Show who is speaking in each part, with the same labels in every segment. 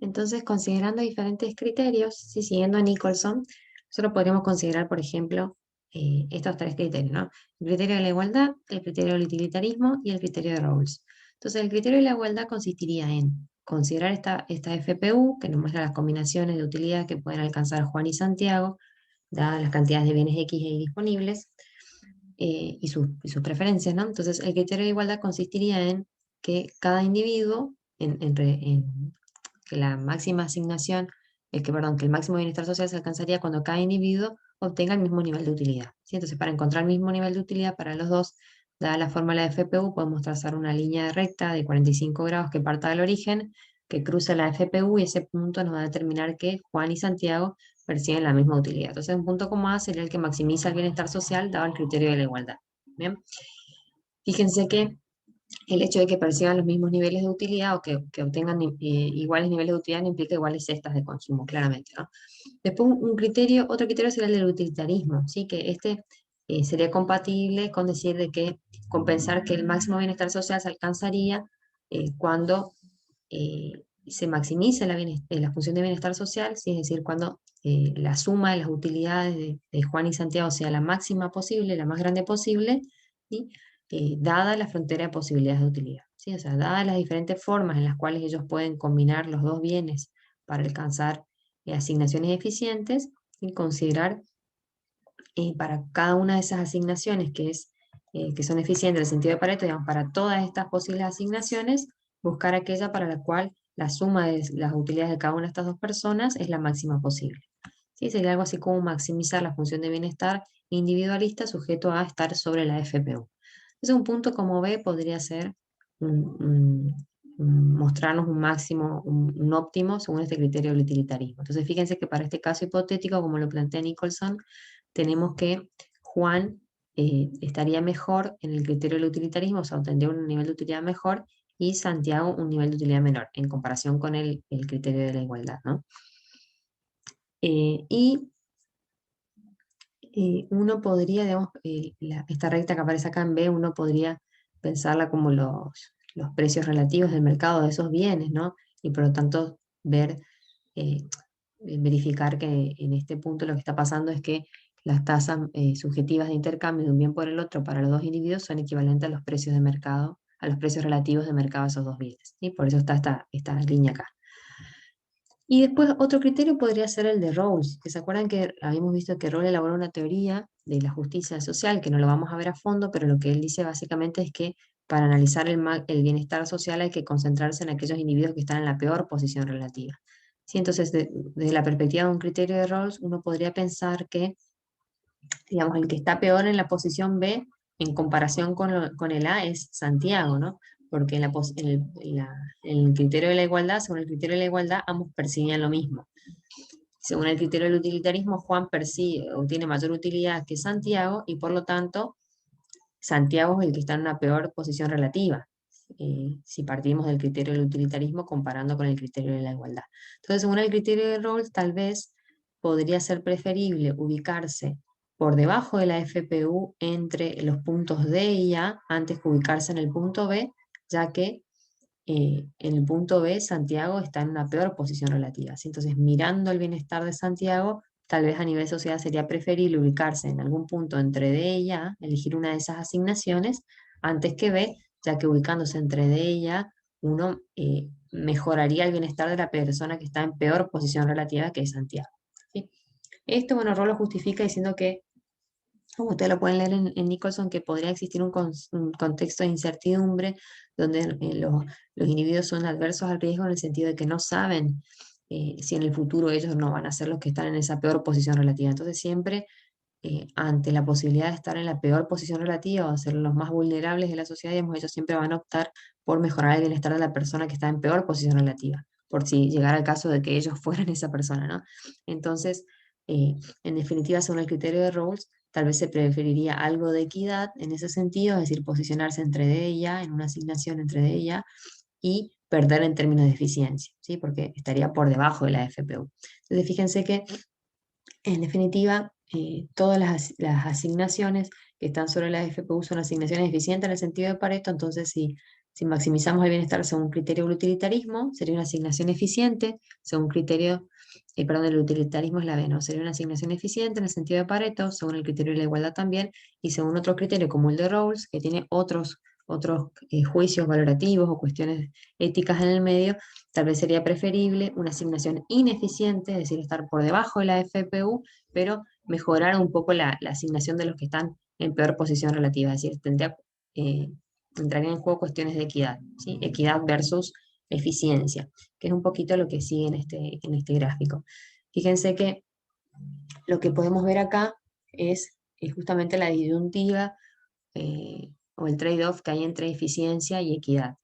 Speaker 1: Entonces, considerando diferentes criterios, si siguiendo a Nicholson, nosotros podríamos considerar, por ejemplo, estos tres criterios, ¿no? El criterio de la igualdad, el criterio del utilitarismo y el criterio de Rawls. Entonces, el criterio de la igualdad consistiría en considerar esta FPU, que nos muestra las combinaciones de utilidad que pueden alcanzar Juan y Santiago, dadas las cantidades de bienes X y disponibles, y sus preferencias, ¿no? Entonces, el criterio de igualdad consistiría en que cada individuo, en que la máxima asignación, perdón, que el máximo bienestar social se alcanzaría cuando cada individuo obtenga el mismo nivel de utilidad, ¿sí? Entonces, para encontrar el mismo nivel de utilidad para los dos, dada la fórmula de FPU, podemos trazar una línea recta de 45 grados que parta del origen, que cruza la FPU y ese punto nos va a determinar que Juan y Santiago perciben la misma utilidad. Entonces, un punto como A sería el que maximiza el bienestar social dado el criterio de la igualdad. Bien, fíjense que el hecho de que perciban los mismos niveles de utilidad o que obtengan iguales niveles de utilidad no implica iguales cestas de consumo, claramente, ¿no? Después, otro criterio sería el del utilitarismo, ¿sí? Que sería compatible con decir de que compensar que el máximo bienestar social se alcanzaría cuando eh, se maximice la función de bienestar social, ¿sí? Es decir, cuando la suma de las utilidades de Juan y Santiago sea la máxima posible, la más grande posible, ¿sí? Dada la frontera de posibilidades de utilidad, ¿sí? O sea, dadas las diferentes formas en las cuales ellos pueden combinar los dos bienes para alcanzar asignaciones eficientes y considerar para cada una de esas asignaciones que son eficientes en el sentido de Pareto, digamos, para todas estas posibles asignaciones, buscar aquella para la cual la suma de las utilidades de cada una de estas dos personas es la máxima posible. ¿Sí? Sería algo así como maximizar la función de bienestar individualista sujeto a estar sobre la FPU. Entonces, un punto como B podría ser mostrarnos un máximo, un óptimo según este criterio del utilitarismo. Entonces, fíjense que para este caso hipotético, como lo plantea Nicholson, tenemos que Juan estaría mejor en el criterio del utilitarismo, o sea, obtendría un nivel de utilidad mejor, y Santiago un nivel de utilidad menor, en comparación con el criterio de la igualdad, ¿no? Y uno podría, digamos, esta recta que aparece acá en B, uno podría pensarla como los precios relativos del mercado de esos bienes, ¿no? Y por lo tanto eh, verificar que en este punto lo que está pasando es que las tasas subjetivas de intercambio de un bien por el otro para los dos individuos son equivalentes a los precios de mercado, a los precios relativos de mercado de esos dos bienes. Y por eso está esta línea acá. Y después otro criterio podría ser el de Rawls, que se acuerdan que habíamos visto que Rawls elaboró una teoría de la justicia social, que no lo vamos a ver a fondo, pero lo que él dice básicamente es que para analizar el bienestar social hay que concentrarse en aquellos individuos que están en la peor posición relativa. Sí, entonces, desde la perspectiva de un criterio de Rawls, uno podría pensar que, digamos, el que está peor en la posición B en comparación con el A es Santiago, ¿no? Porque en el criterio de la igualdad, según el criterio de la igualdad, ambos percibían lo mismo. Según el criterio del utilitarismo, Juan percibe o tiene mayor utilidad que Santiago y por lo tanto Santiago es el que está en una peor posición relativa, si partimos del criterio del utilitarismo comparando con el criterio de la igualdad. Entonces, según el criterio de Rawls, tal vez podría ser preferible ubicarse por debajo de la FPU entre los puntos D y A antes que ubicarse en el punto B, ya que en el punto B, Santiago está en una peor posición relativa, ¿sí? Entonces, mirando el bienestar de Santiago, tal vez a nivel social sería preferible ubicarse en algún punto entre D y A, elegir una de esas asignaciones, antes que B, ya que ubicándose entre D y A, uno mejoraría el bienestar de la persona que está en peor posición relativa que es Santiago, ¿sí? Esto, bueno, Rollo justifica diciendo que como ustedes lo pueden leer en Nicholson, que podría existir un contexto de incertidumbre donde los individuos son adversos al riesgo en el sentido de que no saben si en el futuro ellos no van a ser los que están en esa peor posición relativa. Entonces siempre ante la posibilidad de estar en la peor posición relativa o ser los más vulnerables de la sociedad, digamos, ellos siempre van a optar por mejorar el bienestar de la persona que está en peor posición relativa, por si llegara el caso de que ellos fueran esa persona, ¿no? Entonces, en definitiva, según el criterio de Rawls, tal vez se preferiría algo de equidad en ese sentido, es decir, posicionarse entre D y A, en una asignación entre D y A, y perder en términos de eficiencia, ¿sí? Porque estaría por debajo de la FPU. Entonces, fíjense que en definitiva, todas las asignaciones que están sobre la FPU son asignaciones eficientes en el sentido de Pareto, entonces si Si maximizamos el bienestar según criterio del utilitarismo, sería una asignación eficiente, según criterio, perdón, el utilitarismo es la B, ¿no? Sería una asignación eficiente en el sentido de Pareto, según el criterio de la igualdad también, y según otro criterio como el de Rawls, que tiene otros juicios valorativos o cuestiones éticas en el medio, tal vez sería preferible una asignación ineficiente, es decir, estar por debajo de la FPU, pero mejorar un poco la asignación de los que están en peor posición relativa, es decir, entrarían en juego cuestiones de equidad, ¿sí? Equidad versus eficiencia, que es un poquito lo que sigue en este gráfico. Fíjense que lo que podemos ver acá es justamente la disyuntiva o el trade-off que hay entre eficiencia y equidad.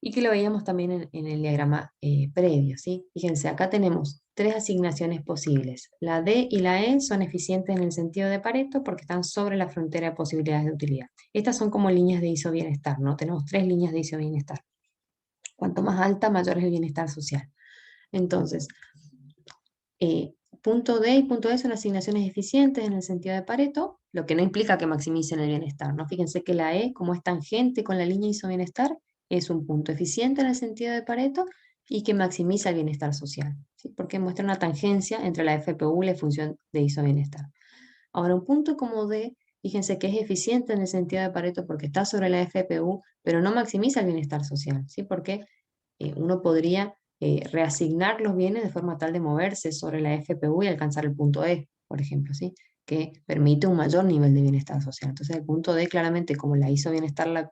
Speaker 1: Y que lo veíamos también en el diagrama previo, ¿sí? Fíjense, acá tenemos tres asignaciones posibles. La D y la E son eficientes en el sentido de Pareto porque están sobre la frontera de posibilidades de utilidad. Estas son como líneas de isobienestar, ¿no? Tenemos tres líneas de isobienestar. Cuanto más alta, mayor es el bienestar social. Entonces, punto D y punto E son asignaciones eficientes en el sentido de Pareto, lo que no implica que maximicen el bienestar, ¿no? Fíjense que la E, como es tangente con la línea isobienestar, es un punto eficiente en el sentido de Pareto y que maximiza el bienestar social, ¿sí? Porque muestra una tangencia entre la FPU y la función de isobienestar. Ahora, un punto como D, fíjense que es eficiente en el sentido de Pareto porque está sobre la FPU, pero no maximiza el bienestar social, ¿sí? Porque uno podría reasignar los bienes de forma tal de moverse sobre la FPU y alcanzar el punto E, por ejemplo, ¿sí? Que permite un mayor nivel de bienestar social. Entonces el punto D claramente, como la hizo bienestar,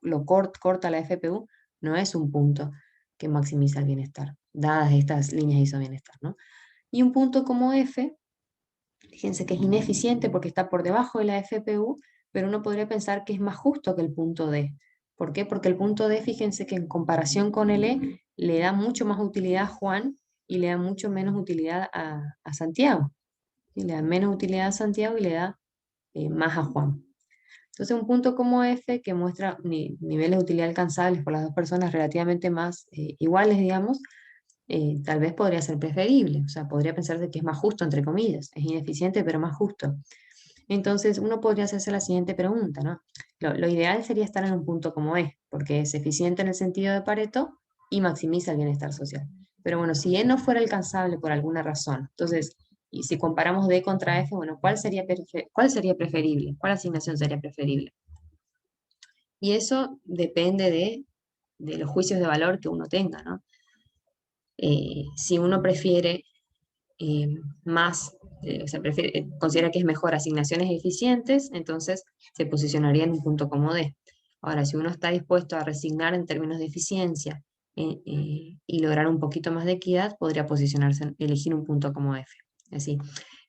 Speaker 1: corta la FPU, no es un punto que maximiza el bienestar, dadas estas líneas ISO bienestar, ¿no? Y un punto como F, fíjense que es ineficiente porque está por debajo de la FPU, pero uno podría pensar que es más justo que el punto D. ¿Por qué? Porque el punto D, fíjense que en comparación con el E, le da mucho más utilidad a Juan y le da mucho menos utilidad a Santiago. Y le da menos utilidad a Santiago y le da más a Juan. Entonces, un punto como F, que muestra niveles de utilidad alcanzables por las dos personas relativamente más iguales, digamos, tal vez podría ser preferible. O sea, podría pensarse que es más justo, entre comillas. Es ineficiente, pero más justo. Entonces, uno podría hacerse la siguiente pregunta, ¿no? Lo ideal sería estar en un punto como E, porque es eficiente en el sentido de Pareto y maximiza el bienestar social. Pero bueno, si E no fuera alcanzable por alguna razón, entonces, y si comparamos D contra F, bueno, ¿cuál sería preferible? ¿Cuál asignación sería preferible? Y eso depende de los juicios de valor que uno tenga, ¿no? Si uno prefiere más, o sea, considera que es mejor asignaciones eficientes, entonces se posicionaría en un punto como D. Ahora, si uno está dispuesto a resignar en términos de eficiencia y lograr un poquito más de equidad, podría posicionarse, elegir un punto como F. Así.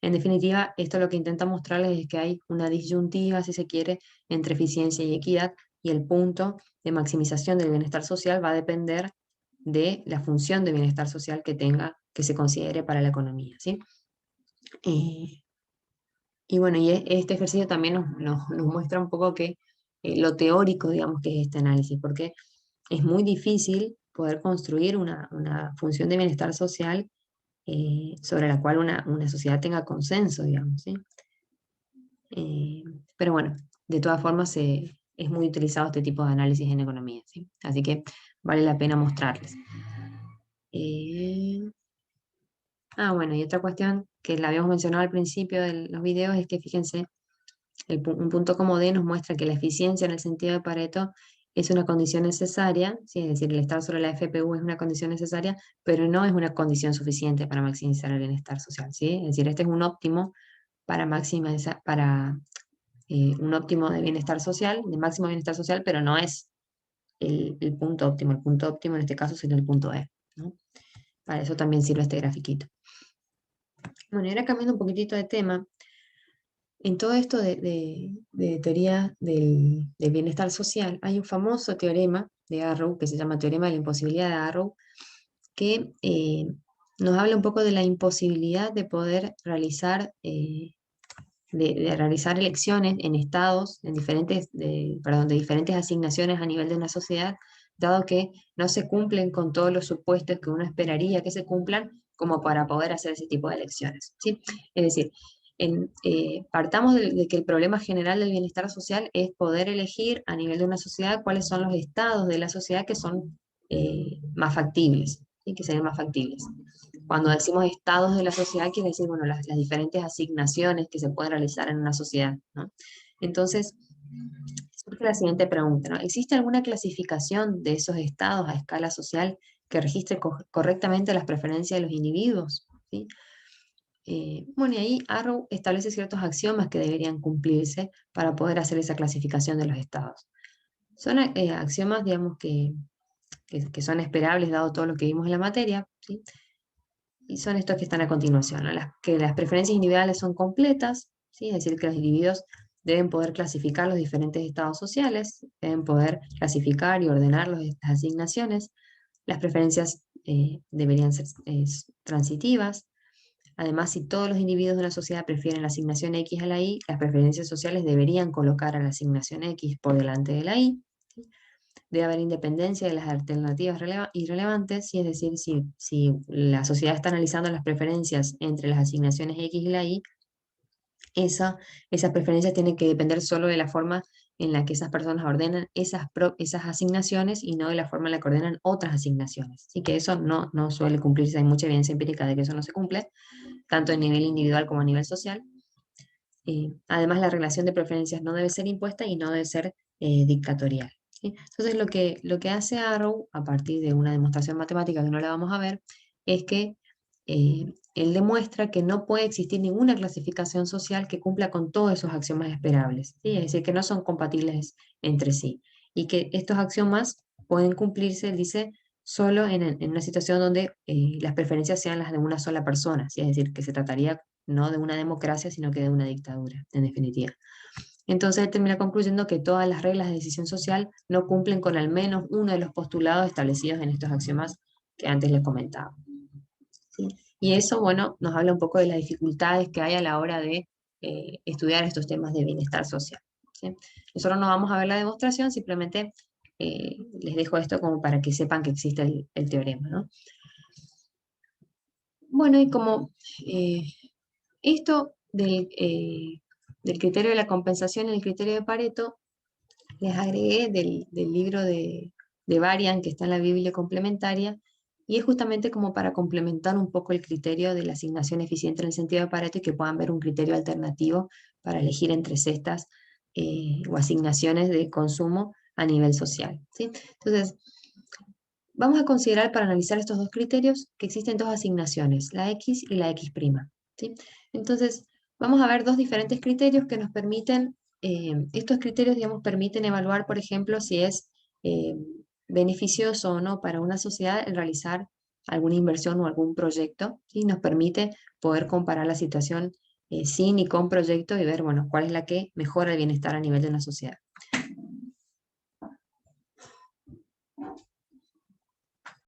Speaker 1: En definitiva, esto lo que intenta mostrarles es que hay una disyuntiva, si se quiere, entre eficiencia y equidad, y el punto de maximización del bienestar social va a depender de la función de bienestar social que tenga, que se considere para la economía, ¿sí? Eh, y bueno, y este ejercicio también nos muestra un poco que lo teórico, digamos, que es este análisis, porque es muy difícil poder construir una función de bienestar social sobre la cual una sociedad tenga consenso, digamos, ¿sí? Eh, pero bueno, de todas formas es muy utilizado este tipo de análisis en economía, ¿sí? Así que vale la pena mostrarles. Eh, bueno, y otra cuestión que la habíamos mencionado al principio de los videos es que fíjense, un punto como D nos muestra que la eficiencia en el sentido de Pareto es una condición necesaria, ¿sí? Es decir, el estar sobre la FPU es una condición necesaria, pero no es una condición suficiente para maximizar el bienestar social, ¿sí? Es decir, este es un óptimo para maximizar, para un óptimo de bienestar social, de máximo bienestar social, pero no es el punto óptimo. El punto óptimo en este caso sería el punto E, ¿no? Para eso también sirve este grafiquito. Bueno, y ahora cambiando un poquitito de tema, en todo esto de teoría del bienestar social, hay un famoso teorema de Arrow que se llama Teorema de la Imposibilidad de Arrow, que nos habla un poco de la imposibilidad de poder realizar, de realizar elecciones en estados, perdón, de diferentes asignaciones a nivel de una sociedad, dado que no se cumplen con todos los supuestos que uno esperaría que se cumplan como para poder hacer ese tipo de elecciones, ¿sí? Es decir, Partamos de que el problema general del bienestar social es poder elegir a nivel de una sociedad cuáles son los estados de la sociedad que son más factibles, y que serían más factibles. Cuando decimos estados de la sociedad, quiere decir, bueno, las diferentes asignaciones que se pueden realizar en una sociedad, ¿no? Entonces, surge la siguiente pregunta, ¿no? ¿Existe alguna clasificación de esos estados a escala social que registre correctamente las preferencias de los individuos? ¿Sí? Bueno, y ahí Arrow establece ciertos axiomas que deberían cumplirse para poder hacer esa clasificación de los estados. Son axiomas, digamos, que son esperables dado todo lo que vimos en la materia, ¿sí? Y son estos que están a continuación, ¿no? Que las preferencias individuales son completas, ¿sí? Es decir, que los individuos deben poder clasificar los diferentes estados sociales, deben poder clasificar y ordenar las asignaciones. Las preferencias deberían ser transitivas. Además, si todos los individuos de una sociedad prefieren la asignación X a la Y, las preferencias sociales deberían colocar a la asignación X por delante de la Y. ¿Sí? Debe haber independencia de las alternativas irrelevantes, ¿sí? Es decir, si la sociedad está analizando las preferencias entre las asignaciones X y la Y, esas preferencias tienen que depender solo de la forma en la que esas personas ordenan esas asignaciones y no de la forma en la que ordenan otras asignaciones. Así que eso no suele cumplirse, hay mucha evidencia empírica de que eso no se cumple, tanto a nivel individual como a nivel social. Además, la relación de preferencias no debe ser impuesta y no debe ser dictatorial. ¿Sí? Entonces, lo que hace Arrow, a partir de una demostración matemática que no la vamos a ver, es que él demuestra que no puede existir ninguna clasificación social que cumpla con todos esos axiomas esperables, ¿sí? Es decir, que no son compatibles entre sí. Y que estos axiomas pueden cumplirse, él dice, solo en una situación donde las preferencias sean las de una sola persona, ¿sí? Es decir, que se trataría no de una democracia, sino que de una dictadura, en definitiva. Entonces él termina concluyendo que todas las reglas de decisión social no cumplen con al menos uno de los postulados establecidos en estos axiomas que antes les comentaba. ¿Sí? Y eso, bueno, nos habla un poco de las dificultades que hay a la hora de estudiar estos temas de bienestar social. ¿Sí? Nosotros no vamos a ver la demostración, simplemente les dejo esto como para que sepan que existe el teorema, ¿no? Bueno, y como esto del criterio de la compensación y el criterio de Pareto, les agregué del libro de Varian que está en la Biblia complementaria, y es justamente como para complementar un poco el criterio de la asignación eficiente en el sentido de Pareto y que puedan ver un criterio alternativo para elegir entre cestas o asignaciones de consumo a nivel social. ¿Sí? Entonces, vamos a considerar para analizar estos dos criterios que existen dos asignaciones, la X y la X'. ¿Sí? Entonces, vamos a ver dos diferentes criterios que nos permiten, estos criterios, digamos, permiten evaluar, por ejemplo, si es eh, beneficioso o no para una sociedad el realizar alguna inversión o algún proyecto, ¿sí? Nos permite poder comparar la situación sin y con proyecto y ver, bueno, cuál es la que mejora el bienestar a nivel de una sociedad.